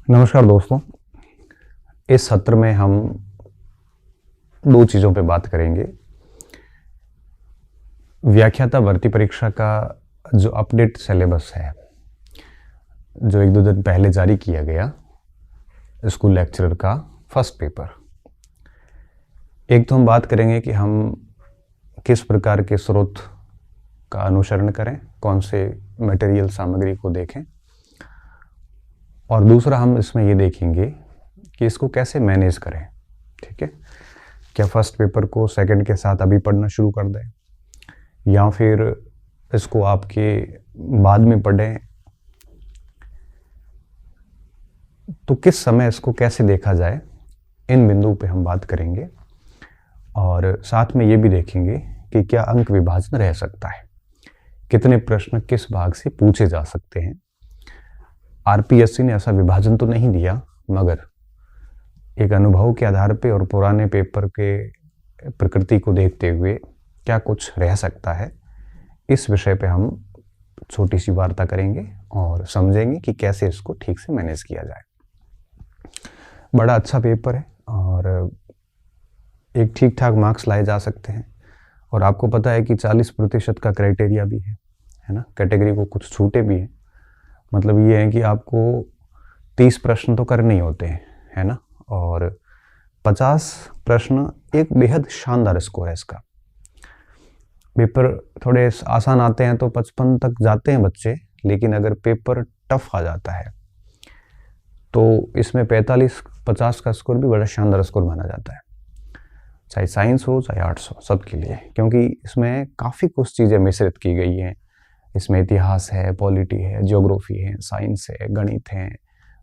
नमस्कार दोस्तों। इस सत्र में हम दो चीज़ों पे बात करेंगे। व्याख्याता भर्ती परीक्षा का जो अपडेट सिलेबस है, जो एक दो दिन पहले जारी किया गया, स्कूल लेक्चरर का फर्स्ट पेपर। एक तो हम बात करेंगे कि हम किस प्रकार के स्रोत का अनुसरण करें, कौन से मटेरियल सामग्री को देखें, और दूसरा हम इसमें ये देखेंगे कि इसको कैसे मैनेज करें। ठीक है, क्या फर्स्ट पेपर को सेकंड के साथ अभी पढ़ना शुरू कर दें या फिर इसको आपके बाद में पढ़ें, तो किस समय इसको कैसे देखा जाए, इन बिंदु पे हम बात करेंगे। और साथ में ये भी देखेंगे कि क्या अंक विभाजन रह सकता है, कितने प्रश्न किस भाग से पूछे जा सकते हैं। आरपीएससी ने ऐसा विभाजन तो नहीं दिया, मगर एक अनुभव के आधार पे और पुराने पेपर के प्रकृति को देखते हुए क्या कुछ रह सकता है, इस विषय पे हम छोटी सी वार्ता करेंगे और समझेंगे कि कैसे इसको ठीक से मैनेज किया जाए। बड़ा अच्छा पेपर है और एक ठीक ठाक मार्क्स लाए जा सकते हैं। और आपको पता है कि 40% का क्राइटेरिया भी है ना, कैटेगरी को कुछ छूटे भी हैं। मतलब ये है कि आपको 30 प्रश्न तो करने ही होते हैं, है ना, और 50 प्रश्न एक बेहद शानदार स्कोर है इसका। पेपर थोड़े आसान आते हैं तो 55 तक जाते हैं बच्चे, लेकिन अगर पेपर टफ आ जाता है तो इसमें 45-50 का स्कोर भी बड़ा शानदार स्कोर माना जाता है, चाहे साइंस हो चाहे आर्ट्स हो, सबके लिए। क्योंकि इसमें काफ़ी कुछ चीज़ें मिश्रित की गई हैं। इसमें इतिहास है, पॉलिटी है, ज्योग्राफी है, साइंस है, गणित है,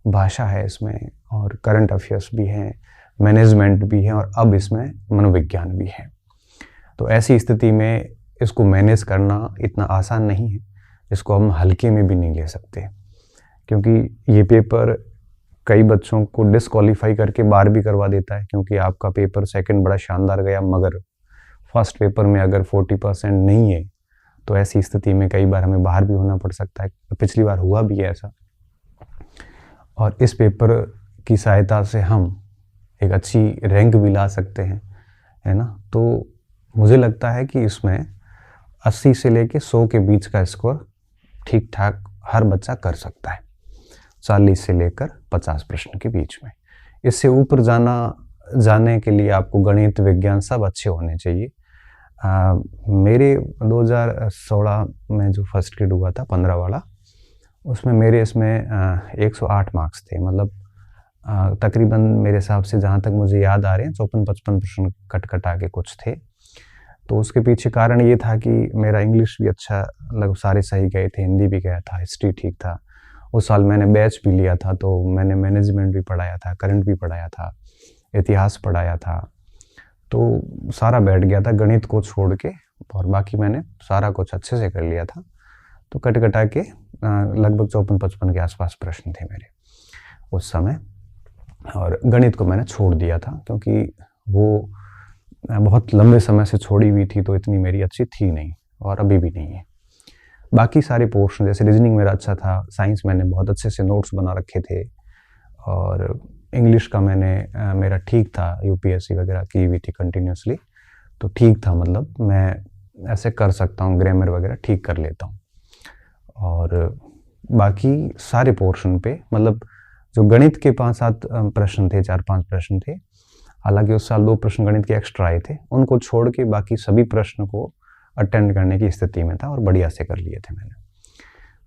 भाषा है इसमें, और करंट अफेयर्स भी हैं, मैनेजमेंट भी है, और अब इसमें मनोविज्ञान भी है। तो ऐसी स्थिति में इसको मैनेज करना इतना आसान नहीं है। इसको हम हल्के में भी नहीं ले सकते, क्योंकि ये पेपर कई बच्चों को डिसक्वालीफाई करके बाहर भी करवा देता है। क्योंकि आपका पेपर सेकंड बड़ा शानदार गया, मगर फर्स्ट पेपर में अगर 40% नहीं है तो ऐसी स्थिति में कई बार हमें बाहर भी होना पड़ सकता है। पिछली बार हुआ भी है ऐसा। और इस पेपर की सहायता से हम एक अच्छी रैंक भी ला सकते हैं, है ना। तो मुझे लगता है कि इसमें 80 से लेके 100 के बीच का स्कोर ठीक ठाक हर बच्चा कर सकता है, 40 से लेकर 50 प्रश्न के बीच में। इससे ऊपर जाने के लिए आपको गणित, विज्ञान सब अच्छे होने चाहिए। मेरे 2016 में जो फर्स्ट ग्रेड हुआ था 15 वाला, उसमें मेरे इसमें 108 मार्क्स थे। मतलब तकरीबन मेरे हिसाब से, जहाँ तक मुझे याद आ रहे हैं, 54-55 प्रश्न कट के कुछ थे। तो उसके पीछे कारण ये था कि मेरा इंग्लिश भी अच्छा, लगभग सारे सही गए थे, हिंदी भी गया था, हिस्ट्री ठीक था। उस साल मैंने बैच भी लिया था, तो मैंने मैनेजमेंट भी पढ़ाया था, करंट भी पढ़ाया था, इतिहास पढ़ाया था। तो सारा बैठ गया था गणित को छोड़ के, और बाकी मैंने सारा कुछ अच्छे से कर लिया था। तो कटा के लगभग 54-55 के आसपास प्रश्न थे मेरे उस समय। और गणित को मैंने छोड़ दिया था, क्योंकि वो बहुत लंबे समय से छोड़ी हुई थी, तो इतनी मेरी अच्छी थी नहीं, और अभी भी नहीं है। बाकी सारे पोर्शन, जैसे रीजनिंग मेरा अच्छा था, साइंस मैंने बहुत अच्छे से नोट्स बना रखे थे, और इंग्लिश का मेरा ठीक था, यूपीएससी वगैरह की हुई थी कंटिन्यूसली, तो ठीक था। मतलब मैं ऐसे कर सकता हूँ, ग्रामर वगैरह ठीक कर लेता हूँ। और बाकी सारे पोर्शन पे, मतलब जो गणित के 5-7 प्रश्न थे, 4-5 प्रश्न थे, हालांकि उस साल 2 प्रश्न गणित के एक्स्ट्रा आए थे, उनको छोड़ के बाकी सभी प्रश्न को अटेंड करने की स्थिति में था, और बढ़िया से कर लिए थे मैंने।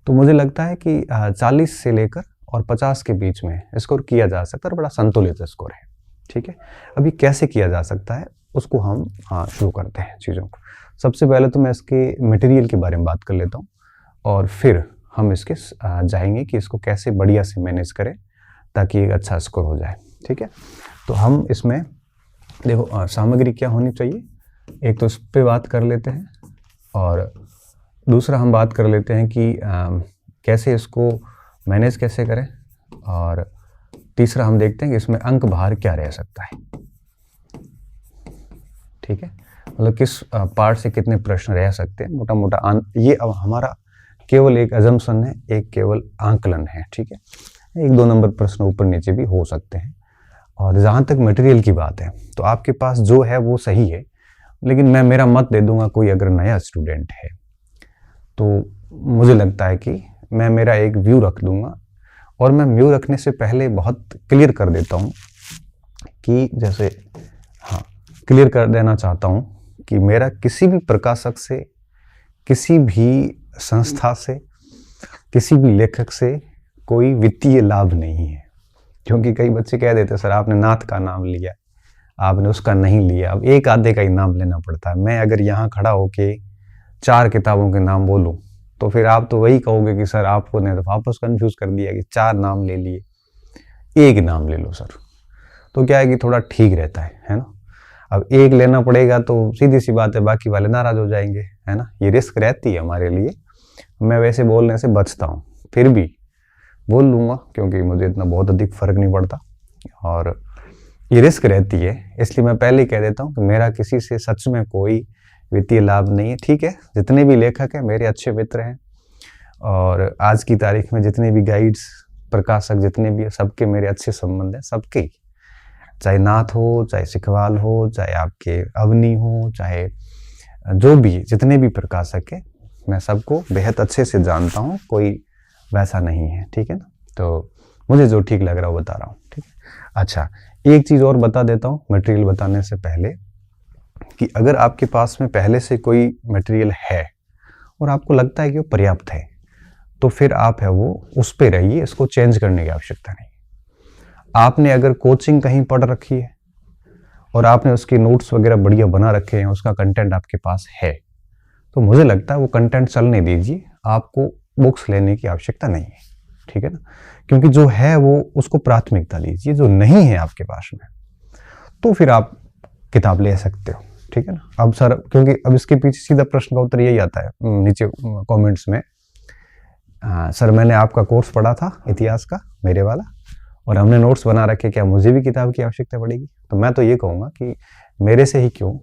तो मुझे लगता है कि 40 से लेकर और 50 के बीच में स्कोर किया जा सकता है, और बड़ा संतुलित स्कोर है। ठीक है, अभी कैसे किया जा सकता है उसको हम शुरू करते हैं चीज़ों को। सबसे पहले तो मैं इसके मटेरियल के बारे में बात कर लेता हूँ, और फिर हम इसके जाएंगे कि इसको कैसे बढ़िया से मैनेज करें ताकि एक अच्छा स्कोर हो जाए। ठीक है, तो हम इसमें देखो सामग्री क्या होनी चाहिए, एक तो इस पर बात कर लेते हैं, और दूसरा हम बात कर लेते हैं कि कैसे इसको मैनेज कैसे करें, और तीसरा हम देखते हैं कि इसमें अंक भार क्या रह सकता है। ठीक है, मतलब किस पार्ट से कितने प्रश्न रह सकते हैं, मोटा मोटा ये अब हमारा केवल एक अजम्पशन है, एक केवल आंकलन है। ठीक है, 1-2 नंबर प्रश्न ऊपर नीचे भी हो सकते हैं। और जहाँ तक मटेरियल की बात है, तो आपके पास जो है वो सही है, लेकिन मैं मेरा मत दे दूंगा। कोई अगर नया स्टूडेंट है तो मुझे लगता है कि मैं मेरा एक व्यू रख दूंगा, और मैं व्यू रखने से पहले बहुत क्लियर कर देता हूँ कि जैसे क्लियर कर देना चाहता हूँ कि मेरा किसी भी प्रकाशक से, किसी भी संस्था से, किसी भी लेखक से कोई वित्तीय लाभ नहीं है। क्योंकि कई बच्चे कह देते सर आपने नाथ का नाम लिया, आपने उसका नहीं लिया। अब एक आधे का ही नाम लेना पड़ता है। मैं अगर यहाँ खड़ा होके 4 किताबों के नाम बोलूँ तो फिर आप तो वही कहोगे कि सर आपको ने तो वापस कंफ्यूज कर दिया कि 4 नाम ले लिए, एक नाम ले लो सर। तो क्या है कि थोड़ा ठीक रहता है ना। अब एक लेना पड़ेगा तो सीधी सी बात है, बाकी वाले नाराज हो जाएंगे, है ना। ये रिस्क रहती है हमारे लिए। मैं वैसे बोलने से बचता हूँ, फिर भी बोल लूँगा क्योंकि मुझे इतना बहुत अधिक फर्क नहीं पड़ता, और ये रिस्क रहती है, इसलिए मैं पहले ही कह देता हूँ कि मेरा किसी से सच में कोई वित्तीय लाभ नहीं है। ठीक है, जितने भी लेखक हैं मेरे अच्छे मित्र हैं, और आज की तारीख में जितने भी गाइड्स, प्रकाशक जितने भी, सबके मेरे अच्छे संबंध हैं, सबके, चाहे नाथ हो, चाहे सिखवाल हो, चाहे आपके अवनी हो, चाहे जो भी जितने भी प्रकाशक हैं, मैं सबको बेहद अच्छे से जानता हूँ, कोई वैसा नहीं है। ठीक है ना, तो मुझे जो ठीक लग रहा है वो बता रहा हूँ। ठीक है, अच्छा एक चीज़ और बता देता हूँ मटेरियल बताने से पहले, कि अगर आपके पास में पहले से कोई मटेरियल है और आपको लगता है कि वो पर्याप्त है, तो फिर आप है वो उस पे रहिए, इसको चेंज करने की आवश्यकता नहीं। आपने अगर कोचिंग कहीं पढ़ रखी है और आपने उसके नोट्स वगैरह बढ़िया बना रखे हैं, उसका कंटेंट आपके पास है, तो मुझे लगता है वो कंटेंट चलने दीजिए, आपको बुक्स लेने की आवश्यकता नहीं है। ठीक है ना, क्योंकि जो है वो उसको प्राथमिकता दीजिए, जो नहीं है आपके पास में तो फिर आप किताब ले सकते हो। ठीक है ना। अब सर, क्योंकि अब इसके पीछे सीधा प्रश्न का उत्तर यही आता है नीचे कमेंट्स में, सर मैंने आपका कोर्स पढ़ा था इतिहास का, मेरे वाला, और हमने नोट्स बना रखे, क्या मुझे भी किताब की आवश्यकता पड़ेगी? तो मैं तो ये कहूँगा कि मेरे से ही क्यों,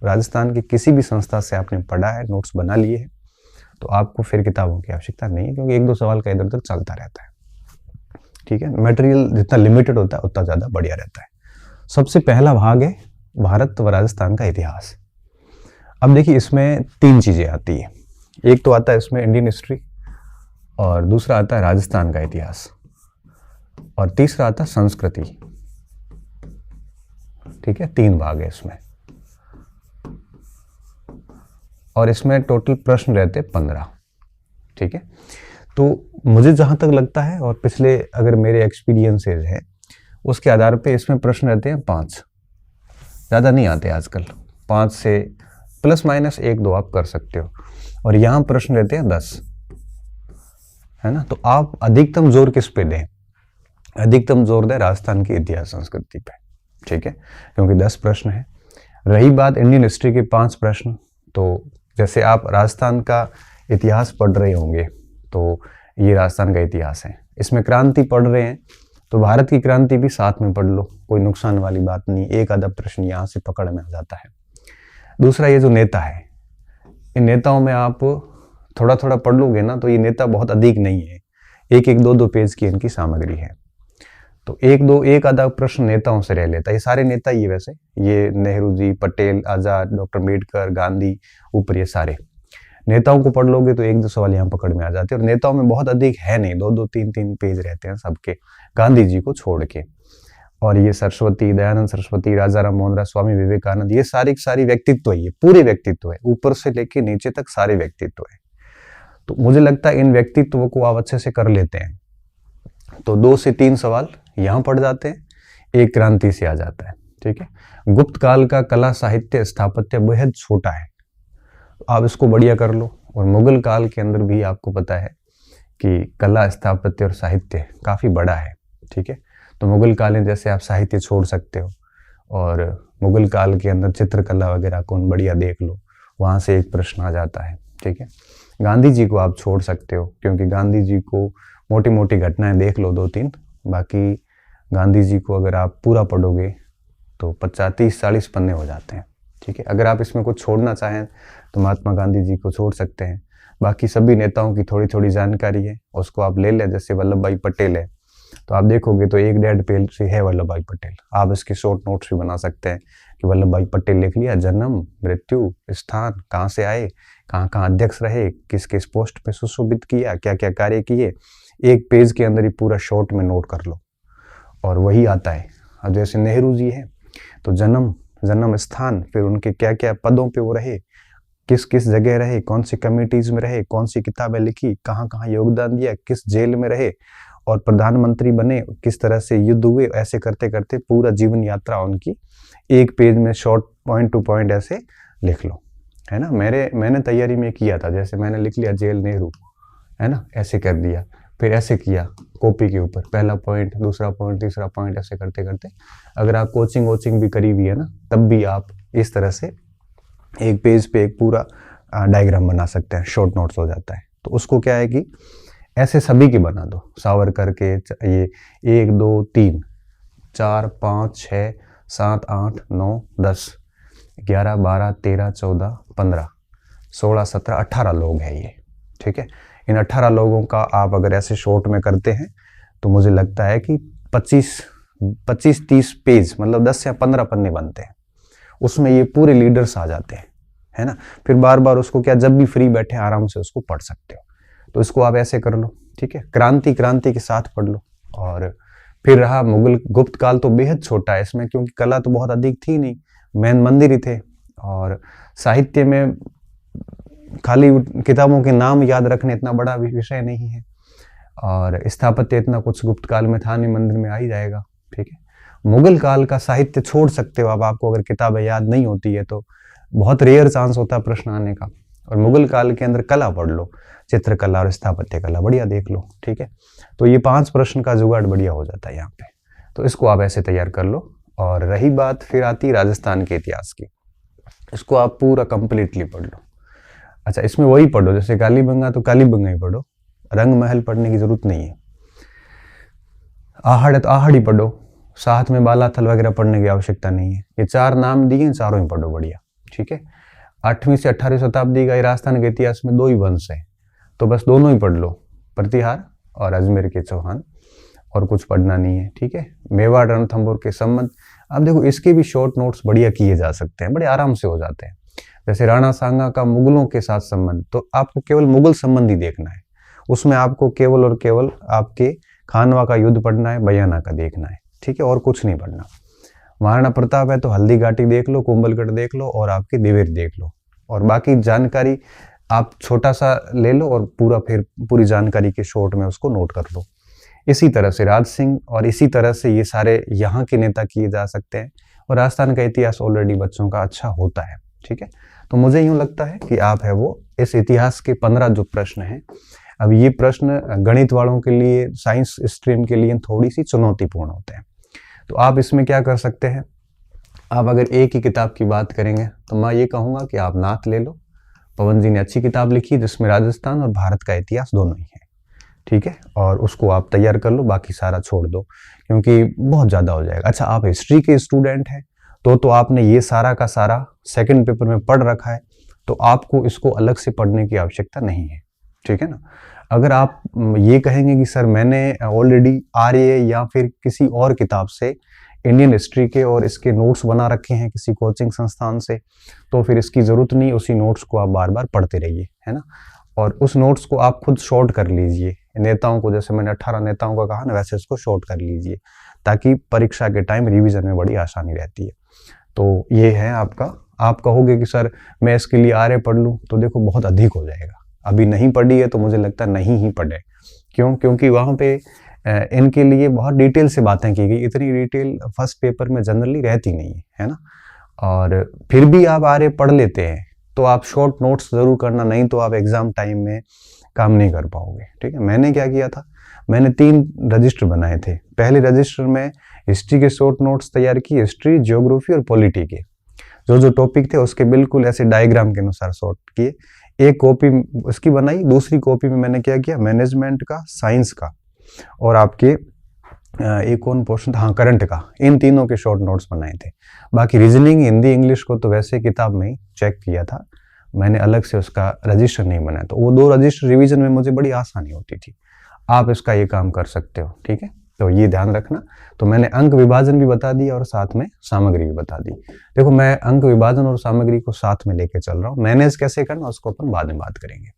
राजस्थान की किसी भी संस्था से आपने पढ़ा है, नोट्स बना लिए हैं, तो आपको फिर किताबों की आवश्यकता नहीं है, क्योंकि 1-2 सवाल का इधर उधर चलता रहता है। ठीक है, मटेरियल जितना लिमिटेड होता है उतना ज़्यादा बढ़िया रहता है। सबसे पहला भाग है भारत व राजस्थान का इतिहास। अब देखिए इसमें 3 चीज़ें आती है। एक तो आता है इसमें इंडियन हिस्ट्री, और दूसरा आता है राजस्थान का इतिहास, और तीसरा आता है संस्कृति। ठीक है, 3 भाग है इसमें, और इसमें टोटल प्रश्न रहते 15। ठीक है, तो मुझे जहां तक लगता है, और पिछले अगर मेरे एक्सपीरियंसेस हैं उसके आधार पे, इसमें प्रश्न रहते हैं 5, ज़्यादा नहीं आते आजकल। 5 से प्लस माइनस 1-2 आप कर सकते हो, और यहाँ प्रश्न रहते हैं 10, है ना। तो आप अधिकतम जोर किस पे दें? अधिकतम जोर दें राजस्थान की इतिहास संस्कृति पे। ठीक है, क्योंकि 10 प्रश्न है। रही बात इंडियन हिस्ट्री के 5 प्रश्न, तो जैसे आप राजस्थान का इतिहास पढ़ रहे होंगे तो ये राजस्थान का इतिहास है, इसमें क्रांति पढ़ रहे हैं तो भारत की क्रांति भी साथ में पढ़ लो, कोई नुकसान वाली बात नहीं, एक आधा प्रश्न यहाँ से पकड़ में आ जाता है। दूसरा, ये जो नेता है, इन नेताओं में आप थोड़ा थोड़ा पढ़ लोगे ना, तो ये नेता बहुत अधिक नहीं है, 1-2 पेज की इनकी सामग्री है, तो एक आधा प्रश्न नेताओं से रह लेता है। ये सारे नेता ही है वैसे, ये नेहरू जी, पटेल, आजाद, डॉक्टर अम्बेडकर, गांधी, ऊपर ये सारे नेताओं को पढ़ लोगे तो 1-2 सवाल यहाँ पकड़ में आ जाते हैं। और नेताओं में बहुत अधिक है नहीं, 2-2, 3-3 पेज रहते हैं सबके, गांधी जी को छोड़ के। और ये सरस्वती, दयानंद सरस्वती, राजा राम मोहन राय, स्वामी विवेकानंद, ये सारी व्यक्तित्व है, ये पूरे व्यक्तित्व है, ऊपर से लेके नीचे तक सारे व्यक्तित्व है। तो मुझे लगता है इन व्यक्तित्व को आप अच्छे से कर लेते हैं तो 2 से 3 सवाल यहाँ पड़ जाते हैं, एक क्रांति से आ जाता है। ठीक है, गुप्त काल का कला, साहित्य, स्थापत्य बेहद छोटा है, आप इसको बढ़िया कर लो। और मुगल काल के अंदर भी आपको पता है कि कला, स्थापत्य और साहित्य काफ़ी बड़ा है। ठीक है, तो मुगल कालीन जैसे आप साहित्य छोड़ सकते हो, और मुगल काल के अंदर चित्रकला वगैरह कौन बढ़िया देख लो, वहाँ से एक प्रश्न आ जाता है। ठीक है, गांधी जी को आप छोड़ सकते हो, क्योंकि गांधी जी को मोटी मोटी घटनाएं देख लो 2-3, बाकी गांधी जी को अगर आप पूरा पढ़ोगे तो 50-30-40 पन्ने हो जाते हैं। ठीक है, अगर आप इसमें कुछ छोड़ना चाहें तो महात्मा गांधी जी को छोड़ सकते हैं, बाकी सभी नेताओं की थोड़ी थोड़ी जानकारी है, उसको आप ले लें। जैसे वल्लभ भाई पटेल है तो आप देखोगे तो एक डेड पेज से है वल्लभ भाई पटेल। आप इसके शॉर्ट नोट्स भी बना सकते हैं कि वल्लभ भाई पटेल लिख लिया, जन्म, मृत्यु, स्थान, कहाँ से आए, कहाँ कहाँ अध्यक्ष रहे, किस किस पोस्ट पे सुशोभित किया, क्या क्या कार्य किए, एक पेज के अंदर ही पूरा शॉर्ट में नोट कर लो और वही आता है। अब जैसे नेहरू जी है तो जन्म स्थान, फिर उनके क्या क्या पदों पे वो रहे, किस किस जगह रहे, कौन सी कमिटीज में रहे, कौन सी किताबें लिखी, कहाँ कहाँ योगदान दिया, किस जेल में रहे और प्रधानमंत्री बने, किस तरह से युद्ध हुए, ऐसे करते करते पूरा जीवन यात्रा उनकी एक पेज में शॉर्ट पॉइंट टू पॉइंट ऐसे लिख लो, है ना। मैंने तैयारी में किया था, जैसे मैंने लिख लिया जेल नेहरू, है ना, ऐसे कर दिया, फिर ऐसे किया कॉपी के ऊपर, पहला पॉइंट, दूसरा पॉइंट, तीसरा पॉइंट, ऐसे करते करते अगर आप कोचिंग भी करी हुई है ना, तब भी आप इस तरह से एक पेज पे एक पूरा डायग्राम बना सकते हैं, शॉर्ट नोट्स हो जाता है। तो उसको क्या है कि ऐसे सभी के बना दो, सावरकर के ये 1 2 3 4 5 6 7 8 9 10 11 12 13 14 15 16 17 18 लोग हैं ये, ठीक है। इन 18 लोगों का आप अगर ऐसे शॉर्ट में करते हैं तो मुझे लगता है कि 25-30 पेज, मतलब 10 या 15 पन्ने बनते हैं, उसमें ये पूरे लीडर्स आ जाते हैं, है ना। फिर बार बार उसको क्या, जब भी फ्री बैठे आराम से उसको पढ़ सकते हो। तो इसको आप ऐसे कर लो, ठीक है। क्रांति के साथ पढ़ लो। और फिर रहा मुगल गुप्त काल, तो बेहद छोटा है इसमें, क्योंकि कला तो बहुत अधिक थी नहीं, मैन मंदिर ही थे, और साहित्य में खाली किताबों के नाम याद रखने इतना बड़ा विषय नहीं है, और स्थापत्य इतना कुछ गुप्त काल में था नहीं, मंदिर में आ ही जाएगा, ठीक है। मुगल काल का साहित्य छोड़ सकते हो अब, आपको अगर किताबें याद नहीं होती है तो बहुत रेयर चांस होता है प्रश्न आने का। और मुगल काल के अंदर कला पढ़ लो, चित्रकला और स्थापत्य कला बढ़िया देख लो, ठीक है। तो ये 5 प्रश्न का जुगाड़ बढ़िया हो जाता है यहाँ पे। तो इसको आप ऐसे तैयार कर लो। और रही बात, फिर आती राजस्थान के इतिहास की, इसको आप पूरा कंप्लीटली पढ़ लो। अच्छा, इसमें वही पढ़ो, जैसे कालीबंगा तो कालीबंगा ही पढ़ो, रंग महल पढ़ने की जरूरत नहीं है। आहड़ है तो आहड़ ही पढ़ो, साथ में बालाथल वगैरह पढ़ने की आवश्यकता नहीं है। ये 4 नाम दिए, चारों ही पढ़ो बढ़िया, ठीक है। 8वीं से 18वीं शताब्दी का राजस्थान के इतिहास में 2 ही वंश है, तो बस दोनों ही पढ़ लो, प्रतिहार और अजमेर के चौहान, और कुछ पढ़ना नहीं है, ठीक है। मेवाड़ रणथंभौर के संबंध, अब देखो इसके भी शॉर्ट नोट्स बढ़िया किए जा सकते हैं, बड़े आराम से हो जाते हैं। जैसे राणा सांगा का मुगलों के साथ संबंध, तो आपको केवल मुगल संबंध ही देखना है, उसमें आपको केवल और केवल आपके खानवा का युद्ध पढ़ना है, बयाना का देखना है, ठीक है, और कुछ नहीं पढ़ना। महाराणा प्रताप है तो हल्दी घाटी देख लो, कुंभलगढ़ देख लो, और आपकी देवेर देख लो, और बाकी जानकारी आप छोटा सा ले लो और फिर पूरी जानकारी के शॉर्ट में उसको नोट कर लो। इसी तरह से राज सिंह, और इसी तरह से ये सारे यहाँ के नेता किए जा सकते हैं। और राजस्थान का इतिहास ऑलरेडी बच्चों का अच्छा होता है, ठीक है। तो मुझे यूं लगता है कि आप है वो इस इतिहास के 15 जो प्रश्न हैं, अब ये प्रश्न गणित वालों के लिए, साइंस स्ट्रीम के लिए थोड़ी सी चुनौतीपूर्ण होते हैं। तो आप इसमें क्या कर सकते हैं, आप अगर एक ही किताब की बात करेंगे तो मैं ये कहूँगा कि आप नाथ ले लो। पवन जी ने अच्छी किताब लिखी जिसमें राजस्थान और भारत का इतिहास दोनों ही है, ठीक है, और उसको आप तैयार कर लो, बाकी सारा छोड़ दो क्योंकि बहुत ज़्यादा हो जाएगा। अच्छा, आप हिस्ट्री के स्टूडेंट हैं तो आपने ये सारा का सारा सेकंड पेपर में पढ़ रखा है, तो आपको इसको अलग से पढ़ने की आवश्यकता नहीं है, ठीक है ना। अगर आप ये कहेंगे कि सर मैंने ऑलरेडी आर्य या फिर किसी और किताब से इंडियन हिस्ट्री के और इसके नोट्स बना रखे हैं किसी कोचिंग संस्थान से, तो फिर इसकी ज़रूरत नहीं, उसी नोट्स को आप बार बार पढ़ते रहिए, है ना। और उस नोट्स को आप खुद शॉर्ट कर लीजिए, नेताओं को, जैसे मैंने 18 नेताओं का कहा ना, वैसे इसको शॉर्ट कर लीजिए ताकि परीक्षा के टाइम रिवीजन में बड़ी आसानी रहती है। तो ये है आपका। आप कहोगे कि सर मैं इसके लिए आर्य पढ़ लूँ, तो देखो बहुत अधिक हो जाएगा। अभी नहीं पढ़ी है तो मुझे लगता है नहीं ही पढ़े। क्यों? क्योंकि वहाँ पे इनके लिए बहुत डिटेल से बातें की गई, इतनी डिटेल फर्स्ट पेपर में जनरली रहती नहीं है ना। और फिर भी आप आर्य पढ़ लेते हैं तो आप शॉर्ट नोट्स जरूर करना, नहीं तो आप एग्जाम टाइम में काम नहीं कर पाओगे, ठीक है। मैंने क्या किया था, मैंने 3 रजिस्टर बनाए थे। पहले रजिस्टर में हिस्ट्री के शॉर्ट नोट्स तैयार किए, हिस्ट्री, ज्योग्राफी और पॉलिटी के जो टॉपिक थे उसके बिल्कुल ऐसे डायग्राम के अनुसार शॉर्ट किए। एक कॉपी उसकी बनाई, दूसरी कॉपी में मैंने क्या किया, मैनेजमेंट का, साइंस का और आपके एक कौन पोर्शन था, हाँ करंट का, इन तीनों के शॉर्ट नोट्स बनाए थे। बाकी रीजनिंग, हिंदी, इंग्लिश को तो वैसे किताब में ही चेक किया था, मैंने अलग से उसका रजिस्टर नहीं बनाया। तो वो 2 रजिस्टर रिवीजन में मुझे बड़ी आसानी होती थी। आप इसका ये काम कर सकते हो, ठीक है। तो ये ध्यान रखना। तो मैंने अंक विभाजन भी बता दिया और साथ में सामग्री भी बता दी। देखो मैं अंक विभाजन और सामग्री को साथ में लेके चल रहा हूँ। मैनेज कैसे करना उसको अपन बाद में बात करेंगे,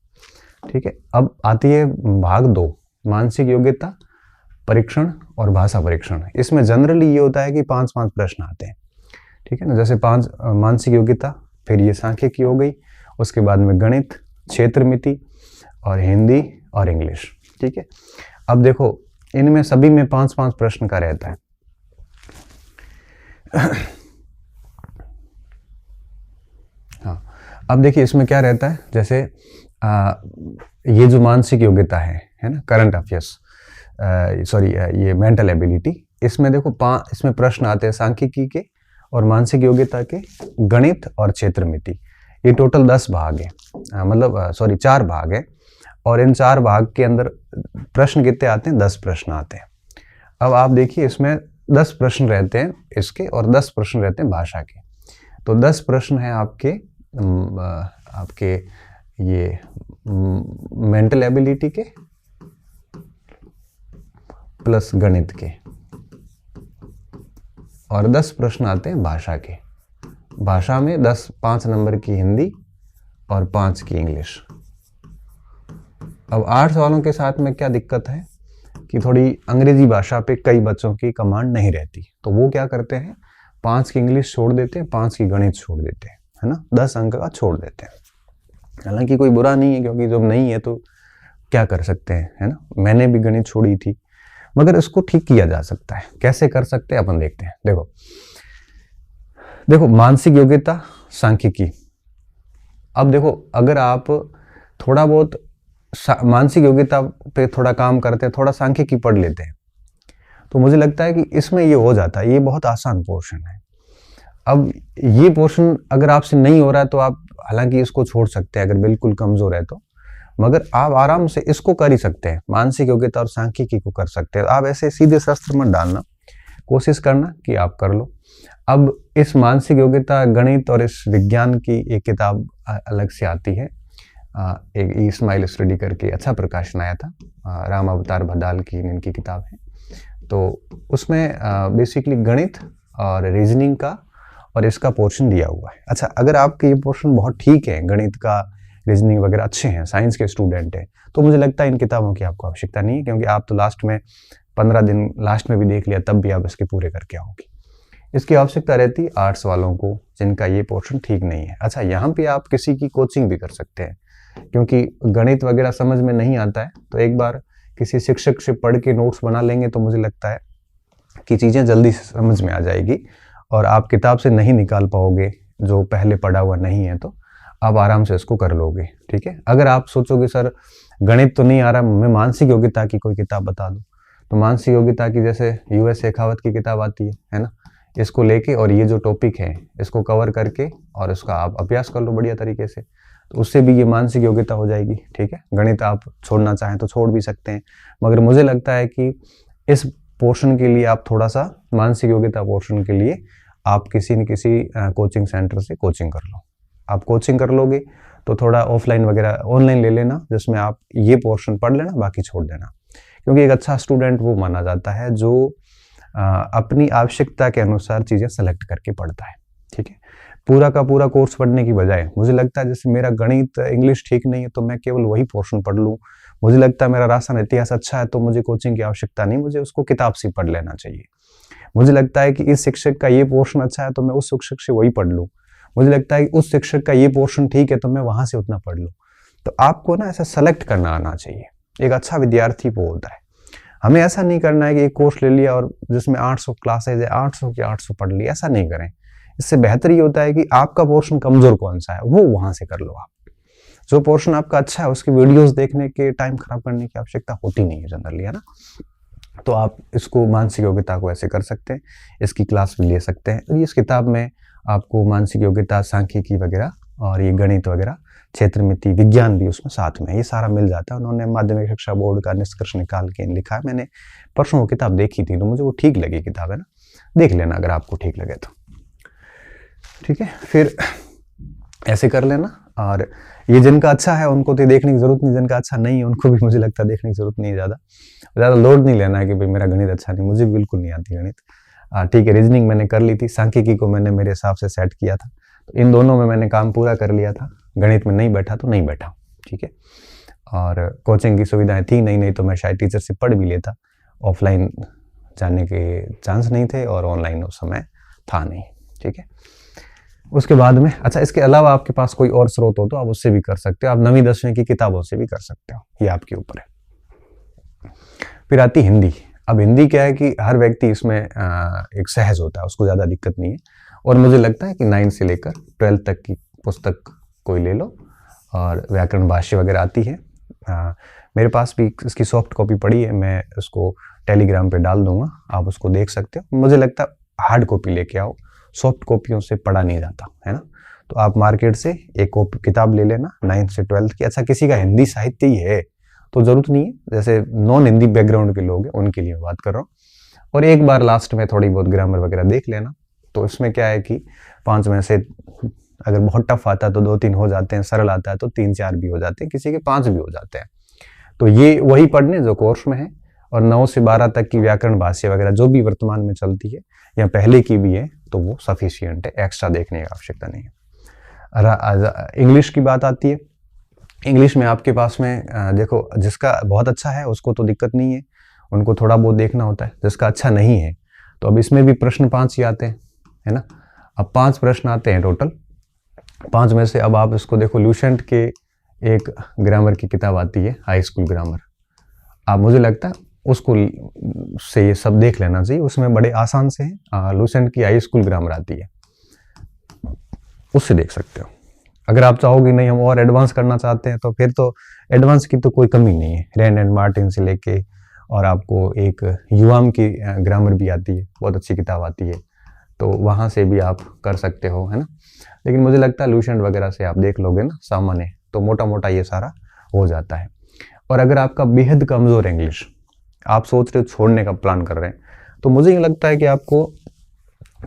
ठीक है। अब आती है भाग 2, मानसिक योग्यता परीक्षण और भाषा परीक्षण। इसमें जनरली ये होता है कि 5-5 प्रश्न आते हैं, ठीक है ना। जैसे 5 मानसिक योग्यता, फिर ये सांख्यिकी हो गई, उसके बाद में गणित, क्षेत्र मिति और हिंदी और इंग्लिश, ठीक है। अब देखो इनमें सभी में 5-5 प्रश्न का रहता है। हाँ, अब देखिए इसमें क्या रहता है, जैसे ये जो मानसिक योग्यता है ना, करंट अफेयर्स, सॉरी ये मेंटल एबिलिटी, इसमें देखो इसमें प्रश्न आते हैं सांख्यिकी के और मानसिक योग्यता के, गणित और क्षेत्र मिति। ये टोटल 10 भाग है, मतलब सॉरी 4 भाग है। और इन 4 भाग के अंदर प्रश्न कितने आते हैं, 10 प्रश्न आते हैं। अब आप देखिए इसमें 10 प्रश्न रहते हैं इसके और 10 प्रश्न रहते हैं भाषा के। तो 10 प्रश्न हैं आपके ये मेंटल एबिलिटी के प्लस गणित के, और 10 प्रश्न आते हैं भाषा के। भाषा में 5 नंबर की हिंदी और 5 की इंग्लिश। अब 8 सवालों के साथ में क्या दिक्कत है कि थोड़ी अंग्रेजी भाषा पे कई बच्चों की कमांड नहीं रहती, तो वो क्या करते हैं 5 की इंग्लिश छोड़ देते हैं, 5 की गणित छोड़ देते हैं, है ना, 10 अंक का छोड़ देते हैं। हालांकि कोई बुरा नहीं है, क्योंकि जब नहीं है तो क्या कर सकते हैं, है ना। मैंने भी गणित छोड़ी थी, मगर इसको ठीक किया जा सकता है। कैसे कर सकते हैं अपन देखते हैं। देखो मानसिक योग्यता सांख्यिकी। अब देखो अगर आप थोड़ा बहुत मानसिक योग्यता पे थोड़ा काम करते हैं, थोड़ा सांख्यिकी पढ़ लेते हैं, तो मुझे लगता है कि इसमें ये हो जाता है। ये बहुत आसान पोर्शन है। अब ये पोर्शन अगर आपसे नहीं हो रहा है तो आप हालांकि इसको छोड़ सकते हैं अगर बिल्कुल कमजोर है तो, मगर आप आराम से इसको कर ही सकते हैं। मानसिक योग्यता और सांख्यिकी को कर सकते हैं। आप ऐसे सीधे शस्त्र मत डालना, कोशिश करना कि आप कर लो। अब इस मानसिक योग्यता, गणित और इस विज्ञान की एक किताब अलग से आती है, एक इस्माइल स्टडी करके अच्छा प्रकाशन आया था, राम अवतार भदाल की इनकी किताब है। तो उसमें बेसिकली गणित और रीजनिंग का और इसका पोर्शन दिया हुआ है। अच्छा, अगर आपके ये पोर्शन बहुत ठीक है, गणित का रीजनिंग वगैरह अच्छे हैं, साइंस के स्टूडेंट हैं, तो मुझे लगता है इन किताबों की आपको आवश्यकता नहीं है, क्योंकि आप तो लास्ट में 15 दिन लास्ट में भी देख लिया, तब भी आप इसके पूरे करके आओगे। इसकी आवश्यकता रहती है आर्ट्स वालों को जिनका ये पोर्शन ठीक नहीं है। अच्छा, यहाँ पे आप किसी की कोचिंग भी कर सकते हैं, क्योंकि गणित वगैरह समझ में नहीं आता है तो एक बार किसी शिक्षक से पढ़ के नोट्स बना लेंगे तो मुझे लगता है कि चीज़ें जल्दी से समझ में आ जाएगी और आप किताब से नहीं निकाल पाओगे जो पहले पढ़ा हुआ नहीं है, तो आप आराम से इसको कर लोगे, ठीक है। अगर आप सोचोगे सर गणित तो नहीं आ रहा, मैं मानसिक योग्यता की कोई किताब बता दूं, तो मानसिक योग्यता की जैसे US शेखावत की किताब आती है ना, इसको लेके और ये जो टॉपिक है इसको कवर करके और इसका आप अभ्यास कर लो बढ़िया तरीके से, तो उससे भी ये मानसिक योग्यता हो जाएगी, ठीक है। गणित आप छोड़ना चाहें तो छोड़ भी सकते हैं, मगर मुझे लगता है कि इस पोर्शन के लिए आप थोड़ा सा मानसिक योग्यता पोर्शन के लिए आप किसी न किसी कोचिंग सेंटर से कोचिंग कर लो। आप कोचिंग कर लोगे तो थोड़ा ऑफलाइन वगैरह ऑनलाइन ले लेना, जिसमें आप ये पोर्शन पढ़ लेना, बाकी छोड़ देना, क्योंकि एक अच्छा स्टूडेंट वो माना जाता है जो अपनी आवश्यकता के अनुसार चीज़ें सेलेक्ट करके पढ़ता है, ठीक है। पूरा का पूरा कोर्स पढ़ने की बजाय मुझे लगता है जैसे मेरा गणित इंग्लिश ठीक नहीं है तो मैं केवल वही पोर्शन पढ़ लूँ, मुझे लगता है मेरा राष्ट्र इतिहास अच्छा है तो मुझे कोचिंग की आवश्यकता नहीं, मुझे उसको किताब से पढ़ लेना चाहिए। मुझे लगता है कि इस शिक्षक का ये पोर्शन अच्छा है तो मैं उस शिक्षक से वही पढ़ लूँ, मुझे लगता है कि उस शिक्षक का ये पोर्शन ठीक है तो मैं वहां से उतना पढ़ लूँ। तो आपको ना ऐसा सेलेक्ट करना आना चाहिए। एक अच्छा विद्यार्थी वो होता है। हमें ऐसा नहीं करना है कि एक कोर्स ले लिया और जिसमें 800 क्लासेज है 800 की 800 पढ़ लिया, ऐसा नहीं करें। इससे बेहतर ये होता है कि आपका पोर्शन कमजोर कौन सा है वो वहां से कर लो। आप जो पोर्शन आपका अच्छा है उसकी वीडियोस देखने के टाइम खराब करने की आवश्यकता होती नहीं है जनरली, है ना। तो आप इसको मानसिक योग्यता को ऐसे कर सकते हैं, इसकी क्लास भी ले सकते हैं। इस किताब में आपको मानसिक योग्यता, सांख्यिकी वगैरह और ये गणित वगैरह, क्षेत्र मिति, विज्ञान भी उसमें साथ में, ये सारा मिल जाता है। उन्होंने माध्यमिक शिक्षा बोर्ड का निष्कर्ष निकाल के लिखा है। मैंने परसों वो किताब देखी थी तो मुझे वो ठीक लगी किताब, है ना, देख लेना अगर आपको ठीक लगे तो, ठीक है। फिर ऐसे कर लेना। और ये जिनका अच्छा है उनको तो देखने की जरूरत नहीं, जिनका अच्छा नहीं है उनको भी मुझे लगता है देखने की जरूरत नहीं है। ज़्यादा लोड नहीं लेना है कि भाई मेरा गणित अच्छा नहीं, मुझे बिल्कुल नहीं आती गणित। ठीक है, रीजनिंग मैंने कर ली थी, सांख्यिकी को मैंने मेरे हिसाब से सेट किया था, तो इन दोनों में मैंने काम पूरा कर लिया था। गणित में नहीं बैठा तो नहीं बैठा, ठीक है। और कोचिंग की सुविधाएं थी नहीं तो मैं शायद टीचर से पढ़ भी लेता। ऑफलाइन जाने के चांस नहीं थे और ऑनलाइन उस समय था नहीं, ठीक है। उसके बाद में अच्छा, इसके अलावा आपके पास कोई और स्रोत हो तो आप उससे भी कर सकते हो, आप 9वीं 10वीं की किताबों से भी कर सकते हो, ये आपके ऊपर है। फिर आती हिंदी। अब हिंदी क्या है कि हर व्यक्ति इसमें एक सहज होता है, उसको ज़्यादा दिक्कत नहीं है। और मुझे लगता है कि 9 से लेकर 12 तक की पुस्तक कोई ले लो, और व्याकरण भाष्य वगैरह आती है। मेरे पास भी इसकी सॉफ्ट कॉपी पड़ी है, मैं उसको टेलीग्राम पे डाल दूंगा, आप उसको देख सकते हो। मुझे लगता है हार्ड कॉपी लेके आओ, सॉफ्ट कॉपियों से पढ़ा नहीं जाता है ना। तो आप मार्केट से एक कॉपी किताब ले लेना 9 से 12 की। अच्छा, किसी का हिंदी साहित्य ही है तो जरूरत नहीं है, जैसे नॉन हिंदी बैकग्राउंड के लोग हैं उनके लिए बात कर रहा हूँ। और एक बार लास्ट में थोड़ी बहुत ग्रामर वगैरह देख लेना। तो इसमें क्या है कि 5 में से अगर बहुत टफ आता है तो 2-3 हो जाते हैं, सरल आता है तो 3-4 भी हो जाते हैं, किसी के 5 भी हो जाते हैं। तो ये वही पढ़ने जो कोर्स में है। और 9 से 12 तक की व्याकरण भाष्य वगैरह जो भी वर्तमान में चलती है या पहले की भी है तो वो सफिशियंट है, एक्स्ट्रा देखने की आवश्यकता नहीं है। इंग्लिश की बात आती है। इंग्लिश में आपके पास में देखो, जिसका बहुत अच्छा है उसको तो दिक्कत नहीं है, उनको थोड़ा बहुत देखना होता है। जिसका अच्छा नहीं है तो अब इसमें भी प्रश्न 5 ही आते हैं, है ना। अब 5 प्रश्न आते हैं टोटल। 5 में से अब आप इसको देखो, ल्यूसेंट के एक ग्रामर की किताब आती है, हाई स्कूल ग्रामर। अब मुझे लगता है उसको से ये सब देख लेना चाहिए, उसमें बड़े आसान से है। ल्यूसेंट की हाई स्कूल ग्रामर आती है, उससे देख सकते हो। अगर आप चाहोगे नहीं हम और एडवांस करना चाहते हैं तो फिर तो एडवांस की तो कोई कमी नहीं है। रैंड एंड मार्टिन से लेके और आपको एक युवाम की ग्रामर भी आती है, बहुत अच्छी किताब आती है, तो वहाँ से भी आप कर सकते हो, है ना। लेकिन मुझे लगता है ल्यूसेंट वगैरह से आप देख लोगे ना सामान्य, तो मोटा मोटा ये सारा हो जाता है। और अगर आपका बेहद कमज़ोर इंग्लिश, आप सोच रहे हो छोड़ने का प्लान कर रहे हैं, तो मुझे ये लगता है कि आपको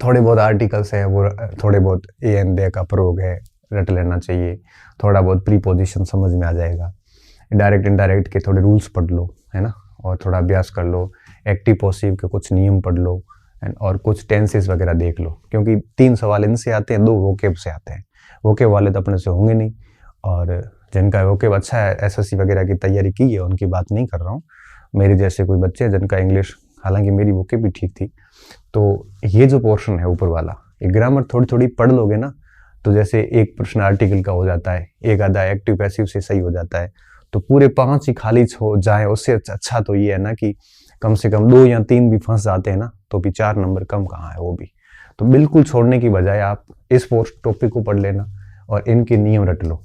थोड़े बहुत आर्टिकल्स है, वो थोड़े बहुत ए एन दे का प्रयोग है, रट लेना चाहिए। थोड़ा बहुत प्रीपोजिशन समझ में आ जाएगा। डायरेक्ट इनडायरेक्ट के थोड़े रूल्स पढ़ लो, है ना, और थोड़ा अभ्यास कर लो। एक्टिव पॉसिव के कुछ नियम पढ़ लो और कुछ टेंसेस वगैरह देख लो, क्योंकि 3 सवाल इनसे आते हैं, 2 वोकेब से आते हैं। वोकेब वाले तो अपने से होंगे नहीं, और जिनका वोकेब अच्छा है, एसएससी वगैरह की तैयारी की है, उनकी बात नहीं कर रहा हूँ। मेरे जैसे कोई बच्चे हैं जिनका इंग्लिश, हालांकि मेरी वोकेब भी ठीक थी, तो ये जो पोर्शन है ऊपर वाला, ये ग्रामर थोड़ी थोड़ी पढ़ लोगे ना, तो जैसे एक प्रश्न आर्टिकल का हो जाता है, एक आधा एक्टिव पैसिव से सही हो जाता है, तो पूरे 5 ही खाली हो जाए, उससे अच्छा तो ये है ना कि कम से कम 2 या 3 भी फंस जाते हैं ना, तो भी 4 नंबर कम कहाँ है वो भी। तो बिल्कुल छोड़ने की बजाय आप इस टॉपिक को पढ़ लेना और इनके नियम रट लो,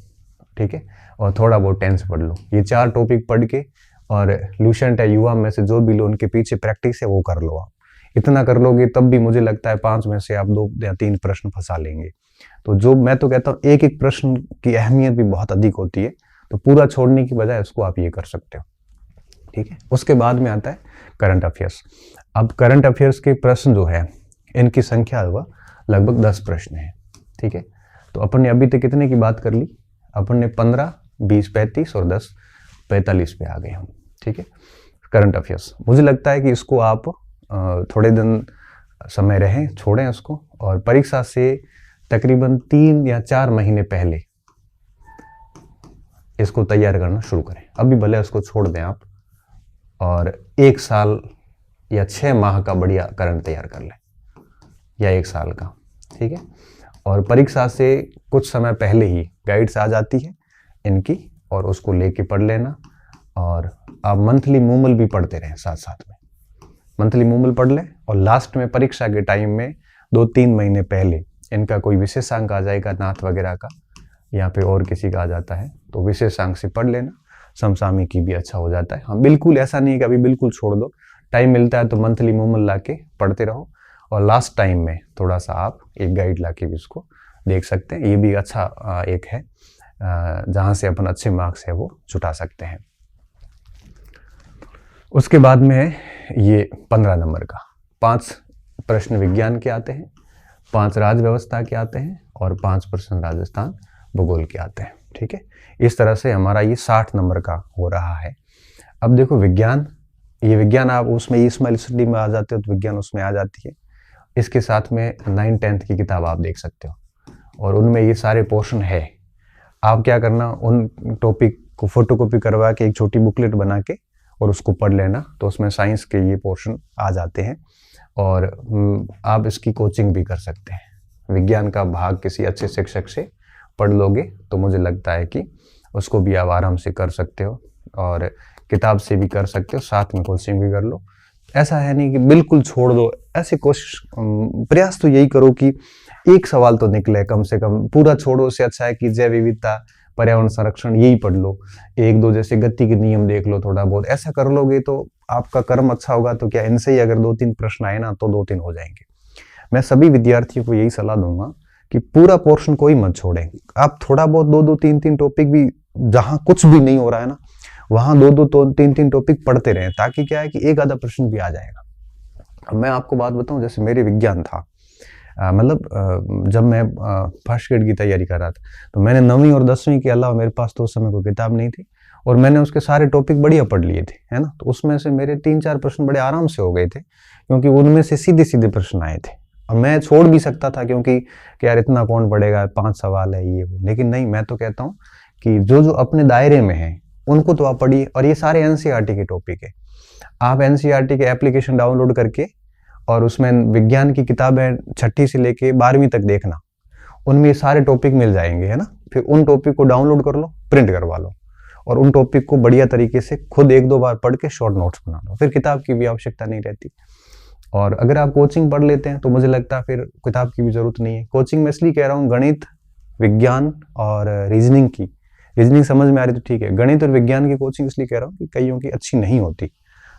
ठीक है, और थोड़ा बहुत टेंस पढ़ लो। ये 4 टॉपिक पढ़ के और ल्यूसेंट है, युवा में से जो भी लो, उनके पीछे प्रैक्टिस है वो कर लो। आप इतना कर लोगे तब भी मुझे लगता है 5 में से आप 2 या 3 प्रश्न फंसा लेंगे। तो जो मैं तो कहता हूँ एक एक प्रश्न की अहमियत भी बहुत अधिक होती है, तो पूरा छोड़ने की बजाय उसको आप ये कर सकते हो, ठीक है। उसके बाद में आता है करंट अफेयर्स। अब करंट अफेयर्स के प्रश्न जो है, इनकी संख्या हुआ लगभग 10 प्रश्न है, ठीक है। तो अपन ने अभी तक कितने की बात कर ली, अपन ने 15, 20, 35 और 10, 45 पे आ गए हम, ठीक है। करंट अफेयर्स मुझे लगता है कि इसको आप थोड़े दिन समय रहें, छोड़ें उसको, और परीक्षा से तकरीबन 3 या 4 महीने पहले इसको तैयार करना शुरू करें। अभी भले उसको छोड़ दें आप, और 1 साल या 6 माह का बढ़िया करंट तैयार कर लें, या 1 साल का, ठीक है। और परीक्षा से कुछ समय पहले ही गाइड्स आ जाती है इनकी, और उसको लेके पढ़ लेना। और आप मंथली मूमल भी पढ़ते रहें साथ साथ में, मंथली मूमल पढ़ लें, और लास्ट में परीक्षा के टाइम में 2-3 महीने पहले इनका कोई विशेषांक आ जाएगा, नाथ वगैरह का, या फिर और किसी का आ जाता है, तो विशेषांक से पढ़ लेना। समसामयिक की भी अच्छा हो जाता है। हाँ, बिल्कुल ऐसा नहीं है कि अभी बिल्कुल छोड़ दो, टाइम मिलता है तो मंथली मूमल ला के पढ़ते रहो, और लास्ट टाइम में थोड़ा सा आप एक गाइड ला के भी उसको देख सकते हैं। ये भी अच्छा एक है जहाँ से अपन अच्छे मार्क्स है वो जुटा सकते हैं। उसके बाद में ये 15 नंबर का 5 प्रश्न विज्ञान के आते हैं, 5 राज्य व्यवस्था के आते हैं, और 5 प्रश्न राजस्थान भूगोल के आते हैं। ठीक है, इस तरह से हमारा ये 60 नंबर का हो रहा है। अब देखो विज्ञान, ये विज्ञान आप उसमें स्मॉल स्टडी में आ जाते हो तो विज्ञान उसमें आ जाती है। इसके साथ में 9th-10th की किताब आप देख सकते हो और उनमें ये सारे पोर्शन है। आप क्या करना, उन टॉपिक को फोटोकॉपी करवा के एक छोटी बुकलेट बना के और उसको पढ़ लेना, तो उसमें साइंस के ये पोर्शन आ जाते हैं और आप इसकी कोचिंग भी कर सकते हैं। विज्ञान का भाग किसी अच्छे शिक्षक से पढ़ लोगे तो मुझे लगता है कि उसको भी आप आराम से कर सकते हो और किताब से भी कर सकते हो, साथ में कोचिंग भी कर लो। ऐसा है नहीं कि बिल्कुल छोड़ दो, ऐसी कोशिश प्रयास तो यही करो कि एक सवाल तो निकले कम से कम। पूरा छोड़ो, उससे अच्छा है कि जैव विविधता, पर्यावरण संरक्षण यही पढ़ लो, 1-2 जैसे गति के नियम देख लो थोड़ा बहुत। ऐसा कर लोगे तो आपका कर्म अच्छा होगा। तो क्या इनसे ही अगर 2-3 प्रश्न आए ना तो 2-3 हो जाएंगे। मैं सभी विद्यार्थियों को यही सलाह दूंगा कि पूरा पोर्शन कोई मत छोड़े। आप थोड़ा बहुत 2-2, 3-3 टॉपिक भी, जहां कुछ भी नहीं हो रहा है ना वहां 2-2, 3-3 टॉपिक पढ़ते रहे, ताकि क्या है कि एक आधा प्रश्न भी आ जाएगा। अब मैं आपको बात बताऊं, जैसे मेरे विज्ञान था, जब मैं फर्स्ट ग्रेड की तैयारी कर रहा था तो मैंने 9वीं और 10वीं के अलावा मेरे पास तो उस समय कोई किताब नहीं थी और मैंने उसके सारे टॉपिक बढ़िया पढ़ लिए थे, है ना। तो उसमें से मेरे 3-4 प्रश्न बड़े आराम से हो गए थे, क्योंकि उनमें से सीधे सीधे प्रश्न आए थे। और मैं छोड़ भी सकता था, क्योंकि कि यार इतना कौन पढ़ेगा, 5 सवाल है ये वो, लेकिन नहीं, मैं तो कहता हूँ कि जो जो अपने दायरे में है उनको तो आप पढ़िए। और ये सारे एनसीईआरटी के टॉपिक है। आप एनसीईआरटी के एप्लीकेशन डाउनलोड करके और उसमें विज्ञान की किताबें 6ठी से लेके 12वीं तक देखना, उनमें ये सारे टॉपिक मिल जाएंगे, है ना। फिर उन टॉपिक को डाउनलोड कर लो, प्रिंट करवा लो और उन टॉपिक को बढ़िया तरीके से खुद 1-2 बार पढ़ के शॉर्ट नोट्स बना लो। फिर किताब की भी आवश्यकता नहीं रहती। और अगर आप कोचिंग पढ़ लेते हैं तो मुझे लगता है फिर किताब की भी जरूरत नहीं है। कोचिंग में इसलिए कह रहा हूँ, गणित, विज्ञान और रीजनिंग की, रीजनिंग समझ में आ रही तो ठीक है, गणित और विज्ञान की कोचिंग इसलिए कह रहा हूँ कि कईयों की अच्छी नहीं होती,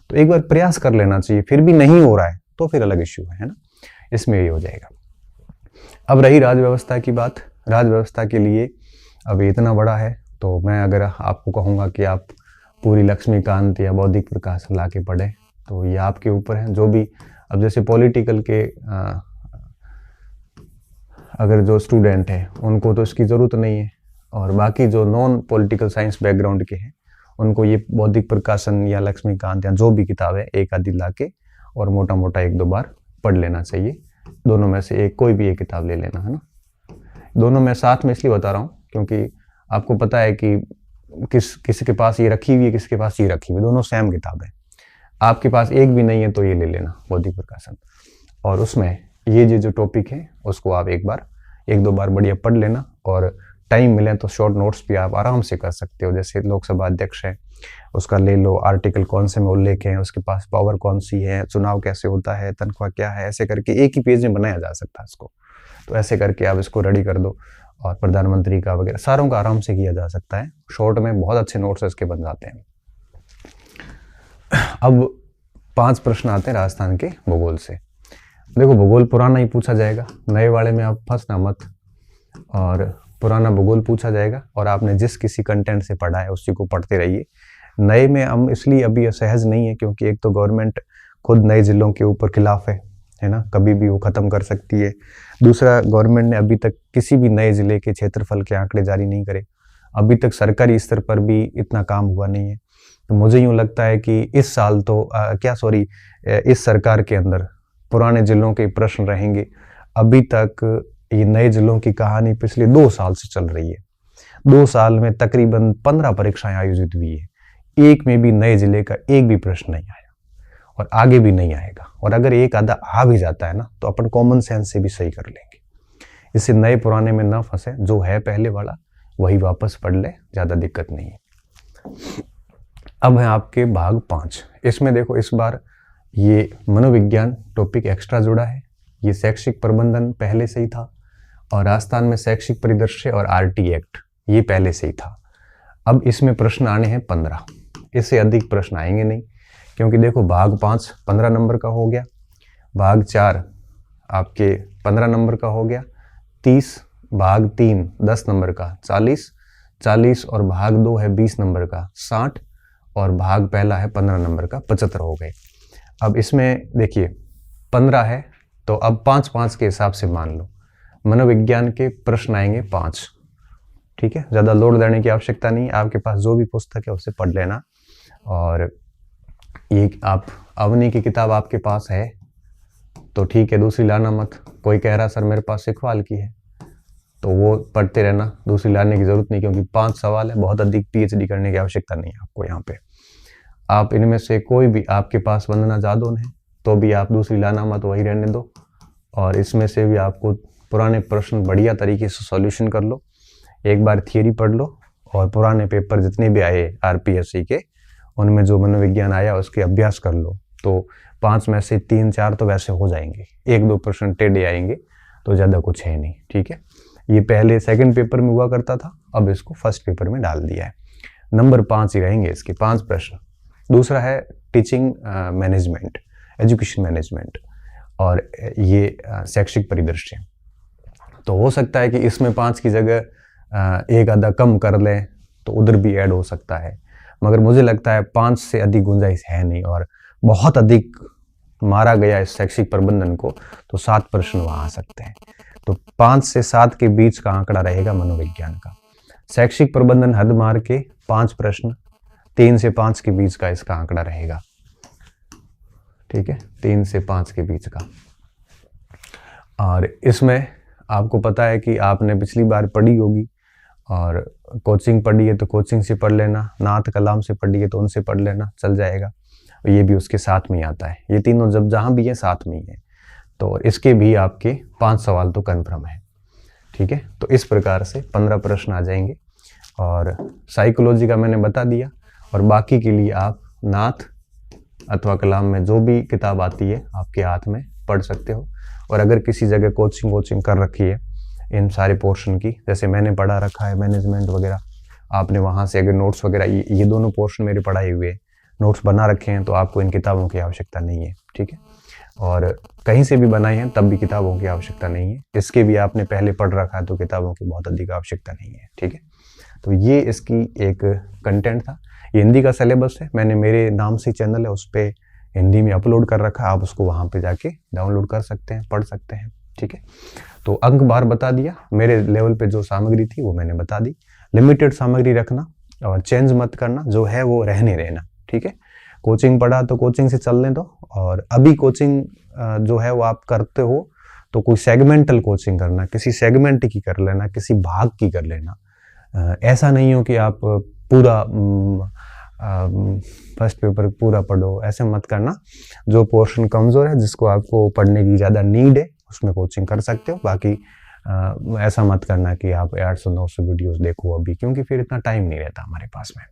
तो एक बार प्रयास कर लेना चाहिए। फिर भी नहीं हो रहा है तो फिर अलग इश्यू है ना, इसमें ये हो जाएगा। अब रही राज व्यवस्था की बात। राज व्यवस्था के लिए अब इतना बड़ा है तो मैं अगर आपको कहूँगा कि आप पूरी लक्ष्मीकांत या बौद्धिक प्रकाश ला के पढ़े तो ये आपके ऊपर है। जो भी अब जैसे पॉलिटिकल के अगर जो स्टूडेंट है उनको तो इसकी ज़रूरत नहीं है, और बाकी जो नॉन पॉलिटिकल साइंस बैकग्राउंड के हैं उनको ये बौद्धिक प्रकाशन या लक्ष्मीकांत या जो भी किताब है एक आधी ला के और मोटा मोटा 1-2 बार पढ़ लेना चाहिए। दोनों में से एक, कोई भी एक किताब ले लेना, है ना। दोनों मैं साथ में इसलिए बता रहा हूँ क्योंकि आपको पता है कि किसी के पास ये रखी हुई है, किसी के पास ये रखी हुई है, दोनों सेम किताब है। आपके पास एक भी नहीं है तो ये ले लेना, बौद्धिक प्रकाशन, और उसमें ये जो टॉपिक है उसको आप 1-2 बार बढ़िया पढ़ लेना। और टाइम मिले तो शॉर्ट नोट्स भी आप आराम से कर सकते हो। जैसे लोकसभा अध्यक्ष है उसका ले लो, आर्टिकल कौन से में उल्लेख है, उसके पास पावर कौन सी है, चुनाव कैसे होता है, तनख्वाह क्या है, ऐसे करके एक ही पेज में बनाया जा सकता है इसको। तो ऐसे करके आप इसको रेडी कर दो और प्रधानमंत्री का वगैरह सारों का आराम से किया जा सकता है। शॉर्ट में बहुत अच्छे नोट्स इसके बन जाते हैं। अब 5 प्रश्न आते हैं राजस्थान के भूगोल से। देखो भूगोल पुराना ही पूछा जाएगा, नए वाले में आप फंसना मत, और पुराना भूगोल पूछा जाएगा और आपने जिस किसी कंटेंट से पढ़ा है उसी को पढ़ते रहिए। नए में हम इसलिए अभी सहज नहीं है क्योंकि एक तो गवर्नमेंट खुद नए जिलों के ऊपर खिलाफ है ना, कभी भी वो खत्म कर सकती है। दूसरा, गवर्नमेंट ने अभी तक किसी भी नए जिले के क्षेत्रफल के आंकड़े जारी नहीं करे, अभी तक सरकारी स्तर पर भी इतना काम हुआ नहीं है। तो मुझे यूँ लगता है कि इस साल तो इस सरकार के अंदर पुराने जिलों के प्रश्न रहेंगे। अभी तक ये नए जिलों की कहानी पिछले 2 साल से चल रही है। 2 साल में तकरीबन 15 परीक्षाएं आयोजित हुई है, एक में भी नए जिले का एक भी प्रश्न नहीं आया और आगे भी नहीं आएगा। और अगर एक आधा आ भी जाता है ना तो अपन कॉमन सेंस से भी सही कर लेंगे। इससे नए पुराने में ना फंसे, जो है पहले वाला वही वापस पढ़ ले, ज़्यादा दिक्कत नहीं है। अब है आपके भाग 5। इसमें देखो इस बार ये मनोविज्ञान टॉपिक एक्स्ट्रा जुड़ा है। ये शैक्षिक प्रबंधन पहले से ही था और राजस्थान में शैक्षिक परिदृश्य और आरटी एक्ट ये पहले से ही था। अब इसमें प्रश्न आने हैं 15, इससे अधिक प्रश्न आएंगे नहीं, क्योंकि देखो भाग 5 15 नंबर का हो गया, भाग 4 आपके 15 नंबर का हो गया, 30, भाग 3 10 नंबर का 40 और भाग 2 है 20 नंबर का 60 और भाग पहला है 15 नंबर का 75 हो गए। अब इसमें देखिए 15 है तो अब 5-5 के हिसाब से मान लो मनोविज्ञान के प्रश्न आएंगे 5, ठीक है, ज़्यादा लोड देने की आवश्यकता नहीं। आपके पास जो भी पुस्तक है उसे पढ़ लेना। और ये आप अवनी की किताब आपके पास है तो ठीक है, दूसरी लाना मत। कोई कह रहा सर मेरे पास सिखवाल की है, तो वो पढ़ते रहना, दूसरी लाने की जरूरत नहीं, क्योंकि 5 सवाल है, बहुत अधिक पीएचडी करने की आवश्यकता नहीं है आपको यहाँ पे। आप इनमें से कोई भी, आपके पास वंदना जादौन है तो भी आप दूसरी लाना मत, वही रहने दो। और इसमें से भी आपको पुराने प्रश्न बढ़िया तरीके से सॉल्यूशन कर लो, एक बार थियरी पढ़ लो, और पुराने पेपर जितने भी आए आरपीएससी के, उनमें जो मनोविज्ञान आया उसके अभ्यास कर लो। तो 5 में से 3-4 तो वैसे हो जाएंगे, 1-2 प्रश्न टेढ़े आएंगे, तो ज़्यादा कुछ है नहीं। ठीक है, ये पहले सेकंड पेपर में हुआ करता था, अब इसको फर्स्ट पेपर में डाल दिया है। नंबर 5 ही रहेंगे इसके 5 प्रश्न। दूसरा है टीचिंग मैनेजमेंट, एजुकेशन मैनेजमेंट, और ये शैक्षिक परिदृश्य। तो हो सकता है कि इसमें 5 की जगह एक आधा कम कर लें तो उधर भी ऐड हो सकता है, मगर मुझे लगता है 5 से अधिक गुंजाइश है नहीं। और बहुत अधिक मारा गया इस शैक्षिक प्रबंधन को तो 7 प्रश्न वहाँ आ सकते हैं। तो 5 से 7 के बीच का आंकड़ा रहेगा मनोविज्ञान का। शैक्षिक प्रबंधन हद मार के 5 प्रश्न, 3 से 5 के बीच का इसका आंकड़ा रहेगा। ठीक है, 3 से 5 के बीच का। और इसमें आपको पता है कि आपने पिछली बार पढ़ी होगी, और कोचिंग पढ़ी है तो कोचिंग से पढ़ लेना, नात कलाम से पढ़ी है तो उनसे पढ़ लेना, चल जाएगा। ये भी उसके साथ में आता है, ये तीनों जब जहाँ भी है साथ में ही है। तो इसके भी आपके 5 सवाल तो कन्फर्म है। ठीक है, तो इस प्रकार से 15 प्रश्न आ जाएंगे। और साइकोलॉजी का मैंने बता दिया, और बाकी के लिए आप नात अथवा कलाम में जो भी किताब आती है आपके हाथ में पढ़ सकते हो। और अगर किसी जगह कोचिंग कर रखी है इन सारे पोर्शन की, जैसे मैंने पढ़ा रखा है मैनेजमेंट वगैरह, आपने वहाँ से अगर नोट्स वगैरह, ये दोनों पोर्शन मेरे पढ़ाए हुए नोट्स बना रखे हैं, तो आपको इन किताबों की आवश्यकता नहीं है। ठीक है, और कहीं से भी बनाए हैं तब भी किताबों की आवश्यकता नहीं है। इसके भी आपने पहले पढ़ रखा है तो किताबों की बहुत अधिक आवश्यकता नहीं है। ठीक है, तो ये इसकी एक कंटेंट था। ये हिंदी का सिलेबस है, मैंने मेरे नाम से चैनल है उस पर हिंदी में अपलोड कर रखा है, आप उसको वहाँ पे जाके डाउनलोड कर सकते हैं, पढ़ सकते हैं। ठीक है, तो अंक बार बता दिया, मेरे लेवल पे जो सामग्री थी वो मैंने बता दी। लिमिटेड सामग्री रखना और चेंज मत करना, जो है वो रहने रहना। ठीक है, कोचिंग पढ़ा तो कोचिंग से चलने दो, और अभी कोचिंग जो है वो आप करते हो तो कोई सेगमेंटल कोचिंग करना, किसी सेगमेंट की कर लेना, किसी भाग की कर लेना। ऐसा नहीं हो कि आप पूरा फर्स्ट पेपर पूरा पढ़ो, ऐसे मत करना। जो पोर्शन कमज़ोर है, जिसको आपको पढ़ने की ज़्यादा नीड है, उसमें कोचिंग कर सकते हो। बाकी ऐसा मत करना कि आप 800-900 वीडियोस देखो अभी, क्योंकि फिर इतना टाइम नहीं रहता हमारे पास में।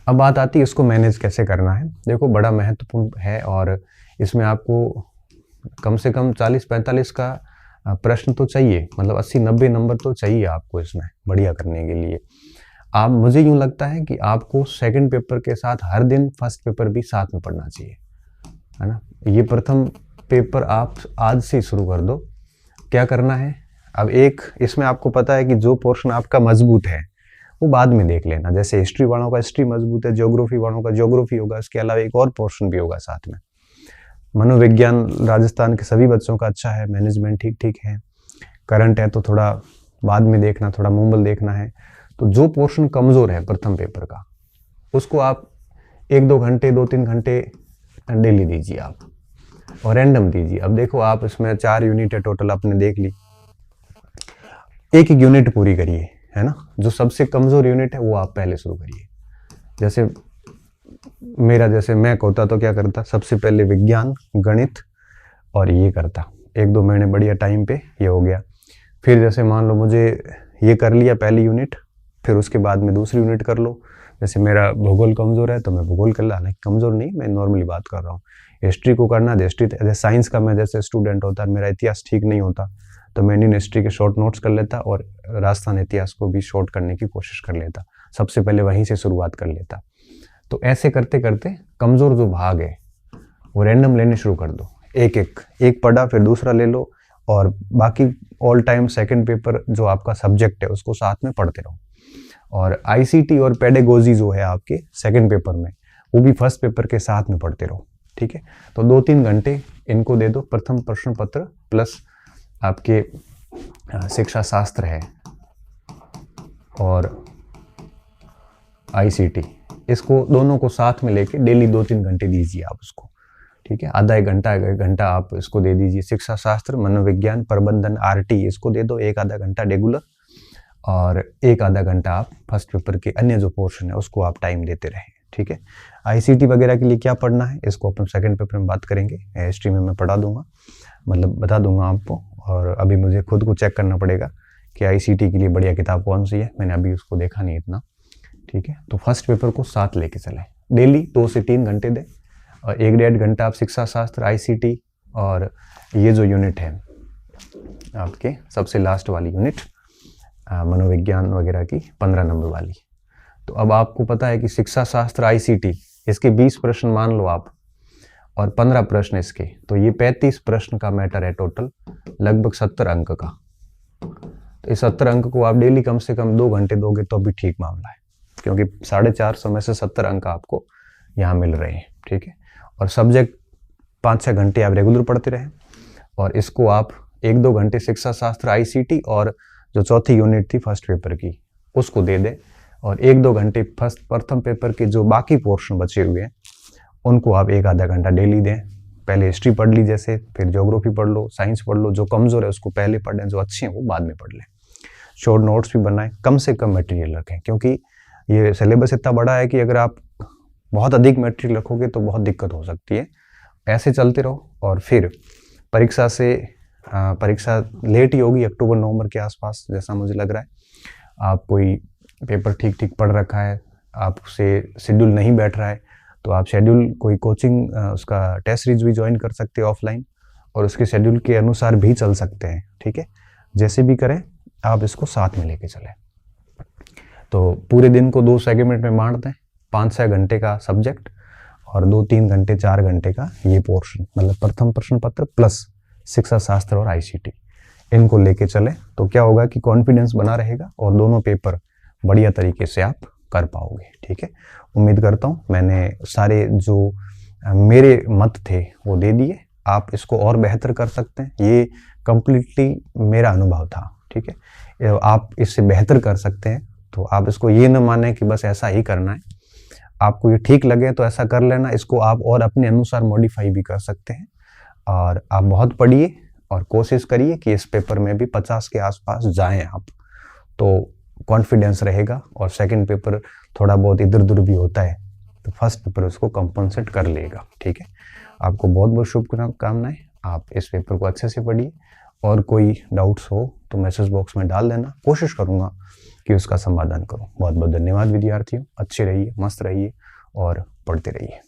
अब बात आती है इसको मैनेज कैसे करना है। देखो, बड़ा महत्वपूर्ण है, और इसमें आपको कम से कम 40-45 का प्रश्न तो चाहिए, मतलब 80-90 नंबर तो चाहिए आपको इसमें बढ़िया करने के लिए। आप, मुझे यूँ लगता है कि आपको सेकंड पेपर के साथ हर दिन फर्स्ट पेपर भी साथ में पढ़ना चाहिए, है ना। ये प्रथम पेपर आप आज से शुरू कर दो। क्या करना है, अब एक इसमें आपको पता है कि जो पोर्शन आपका मजबूत है वो बाद में देख लेना। जैसे हिस्ट्री वालों का हिस्ट्री मजबूत है, ज्योग्राफी वालों का ज्योग्राफी होगा, इसके अलावा एक और पोर्शन भी होगा साथ में। मनोविज्ञान राजस्थान के सभी बच्चों का अच्छा है, मैनेजमेंट ठीक ठीक है, करंट है तो थोड़ा बाद में देखना, थोड़ा मूवल देखना है। तो जो पोर्शन कमज़ोर है प्रथम पेपर का, उसको आप 1-2 घंटे 2-3 घंटे डेली दीजिए आप, और रैंडम दीजिए। अब देखो, आप इसमें 4 यूनिट है टोटल, आपने देख ली, एक यूनिट पूरी करिए, है ना। जो सबसे कमज़ोर यूनिट है वो आप पहले शुरू करिए। जैसे मैं होता तो क्या करता, सबसे पहले विज्ञान, गणित और ये करता, 1-2 महीने बढ़िया टाइम पे ये हो गया। फिर जैसे मान लो मुझे ये कर लिया पहली यूनिट, फिर उसके बाद में दूसरी यूनिट कर लो। जैसे मेरा भूगोल कमज़ोर है तो मैं भूगोल कर ला, हालांकि कमज़ोर नहीं, मैं नॉर्मली बात कर रहा हूँ। हिस्ट्री को करना, हिस्ट्री, जैसे साइंस का मैं जैसे स्टूडेंट होता, मेरा इतिहास ठीक नहीं होता तो मैं इंडियन हिस्ट्री के शॉर्ट नोट्स कर लेता, और राजस्थान इतिहास को भी शॉर्ट करने की कोशिश कर लेता, सबसे पहले वहीं से शुरुआत कर लेता। तो ऐसे करते करते कमज़ोर जो भाग है वो रैंडम लेने शुरू कर दो, एक पढ़ा फिर दूसरा ले लो, और बाकी ऑल टाइम सेकंड पेपर जो आपका सब्जेक्ट है उसको साथ में पढ़ते रहो। और आईसीटी और पेडागोजी जो है आपके सेकंड पेपर में, वो भी फर्स्ट पेपर के साथ में पढ़ते रहो। ठीक है, तो 2-3 घंटे इनको दे दो। प्रथम प्रश्न पत्र प्लस आपके शिक्षा शास्त्र है, और ICT, इसको दोनों को साथ में लेके डेली 2-3 घंटे दीजिए आप उसको, ठीक है। आधा एक घंटा आप इसको दे दीजिए। शिक्षा शास्त्र, मनोविज्ञान, प्रबंधन, RT इसको दे दो 1-आधा घंटा रेगुलर, और 1-आधा घंटा आप फर्स्ट पेपर के अन्य जो पोर्शन है उसको आप टाइम देते रहें, ठीक है। ICT वगैरह के लिए क्या पढ़ना है इसको अपन सेकंड पेपर में बात करेंगे। हिस्ट्री में मैं पढ़ा दूंगा, मतलब बता दूंगा आपको, और अभी मुझे खुद को चेक करना पड़ेगा कि ICT के लिए बढ़िया किताब कौन सी है, मैंने अभी उसको देखा नहीं इतना, ठीक है। तो फर्स्ट पेपर को साथ लेके चले, डेली 2 से 3 घंटे दें, और 1-1.5 घंटा आप शिक्षा शास्त्र, ICT, और ये जो यूनिट है आपके सबसे लास्ट वाली यूनिट मनोविज्ञान वगैरह की 15 नंबर वाली। तो अब आपको पता है कि शिक्षा शास्त्र, ICT इसके 20 प्रश्न मान लो आप, और 15 प्रश्न इसके, तो ये 35 प्रश्न का मैटर है टोटल, लगभग 70 अंक का। तो इस 70 अंक को आप डेली कम से कम 2 घंटे दोगे तो भी ठीक मामला है, क्योंकि 450 में से 70 अंक आपको यहाँ मिल रहे हैं, ठीक है। और सब्जेक्ट 5-6 घंटे आप रेगुलर पढ़ते रहें, और इसको आप 1-2 घंटे शिक्षा शास्त्र, ICT और जो चौथी यूनिट थी फर्स्ट पेपर की उसको दे दें, और 1-2 घंटे प्रथम पेपर के जो बाकी पोर्शन बचे हुए हैं उनको आप 1-आधा घंटा डेली दें। पहले हिस्ट्री पढ़ ली जैसे, फिर ज्योग्राफी पढ़ लो, साइंस पढ़ लो, जो कमज़ोर है उसको पहले पढ़ लें, जो अच्छे हैं वो बाद में पढ़ लें। शॉर्ट नोट्स भी बनाएं, कम से कम मटेरियल रखें, क्योंकि ये सिलेबस इतना बड़ा है कि अगर आप बहुत अधिक मटेरियल रखोगे तो बहुत दिक्कत हो सकती है। ऐसे चलते रहो, और फिर परीक्षा लेट ही होगी, अक्टूबर-नवंबर के आसपास जैसा मुझे लग रहा है। आप कोई पेपर ठीक पढ़ रखा है, आपसे शेड्यूल नहीं बैठ रहा है, तो आप शेड्यूल कोई कोचिंग उसका टेस्ट सीरीज भी ज्वाइन कर सकते हैं ऑफलाइन, और उसके शेड्यूल के अनुसार भी चल सकते हैं, ठीक है। जैसे भी करें आप इसको साथ में लेके चलें। तो पूरे दिन को 2 सेगमेंट में बांट दें, 5-6 घंटे का सब्जेक्ट और 2-3 घंटे 4 घंटे का ये पोर्शन, मतलब प्रथम प्रश्न पत्र प्लस शिक्षा शास्त्र और ICT, इनको लेके चले तो क्या होगा कि कॉन्फिडेंस बना रहेगा और दोनों पेपर बढ़िया तरीके से आप कर पाओगे, ठीक है। उम्मीद करता हूँ मैंने सारे जो मेरे मत थे वो दे दिए, आप इसको और बेहतर कर सकते हैं, ये कंप्लीटली मेरा अनुभव था, ठीक है। आप इससे बेहतर कर सकते हैं, तो आप इसको ये न माने कि बस ऐसा ही करना है, आपको ये ठीक लगे तो ऐसा कर लेना, इसको आप और अपने अनुसार मॉडिफाई भी कर सकते हैं। और आप बहुत पढ़िए और कोशिश करिए कि इस पेपर में भी 50 के आसपास जाएं आप, तो कॉन्फिडेंस रहेगा, और सेकंड पेपर थोड़ा बहुत इधर उधर भी होता है तो फर्स्ट पेपर उसको कंपनसेट कर लेगा, ठीक है। आपको बहुत बहुत शुभकामनाएं, आप इस पेपर को अच्छे से पढ़िए, और कोई डाउट्स हो तो मैसेज बॉक्स में डाल देना, कोशिश करूँगा कि उसका समाधान करूँ। बहुत बहुत धन्यवाद विद्यार्थियों, अच्छे रहिए, मस्त रहिए और पढ़ते रहिए।